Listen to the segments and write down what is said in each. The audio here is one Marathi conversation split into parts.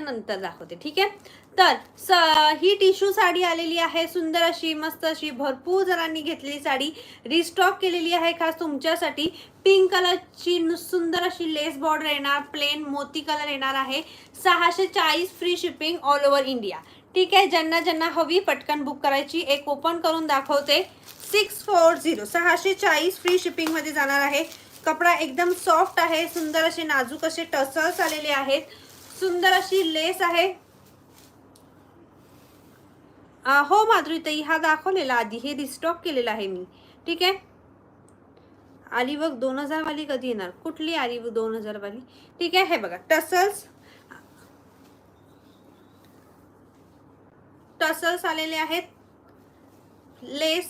नंतर दाखवते, ठीक आहे. तर ही टिश्यू साडी आलेली आहे, सुंदर अशी, मस्त अशी, भरपूर जणांनी घेतलेली साडी रिस्टॉक केलेली आहे खास तुमच्यासाठी. पिंक कलरची सुंदर अशी लेस बॉर्डर येणार, प्लेन मोती कलर येणार आहे. 640 free shipping all over India, ठीक आहे. ज्यांना ज्यांना हवी पटकन बुक करायची. एक ओपन करून दाखवते. 640 640 फ्री शिपिंग मध्ये जाणार आहे. कपडा एकदम सॉफ्ट आहे, सुंदर असे नाजूक असे टसल्स आलेले आहेत, सुंदर अशी लेस आहे. हो माधुरीताई, हा दाखवलेला आधी, हे रिस्टॉक केलेला आहे मी, ठीक आहे. आलीवर्क 2000 वाली कधी येणार? कुठली आलीवर्क 2000 वाली? ठीक आहे. हे बघा टसल्स आलेले आहेत, लेस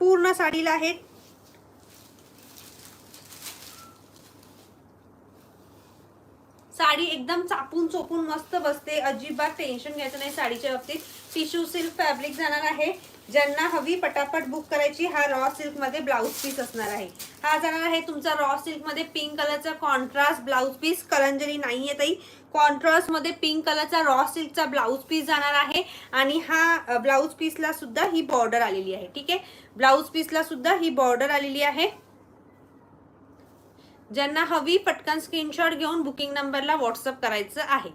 पूर्ण साडीला आहेत. साडी एकदम चापून चोपून मस्त बसते, अजिबात टेन्शन घ्यायचं नाही साडीच्या बाबतीत. टिश्यू सिल्क फॅब्रिक जाणार आहे. ज्यांना हवी पटापट बुक करायची. हा रॉ सिल्क मध्ये ब्लाउज पीस असणार आहे. हा जाणार आहे तुमचा रॉ सिल्क मध्ये पिंक कलरचा कॉन्ट्रास्ट ब्लाउज पीस. कलंजरी नाहीये ताई, कॉन्ट्रास्ट मध्ये पिंक कलरचा रॉ सिल्कचा ब्लाउज पीस जाणार आहे. आणि हा ब्लाउज पीसला सुद्धा ही बॉर्डर आलेली आहे, ठीक आहे. ब्लाउज पीसला सुद्धा ही बॉर्डर आलेली आहे. ज्यांना हवी पटकन स्क्रीनशॉट घेऊन बुकिंग नंबरला व्हॉट्सअप करायचं आहे.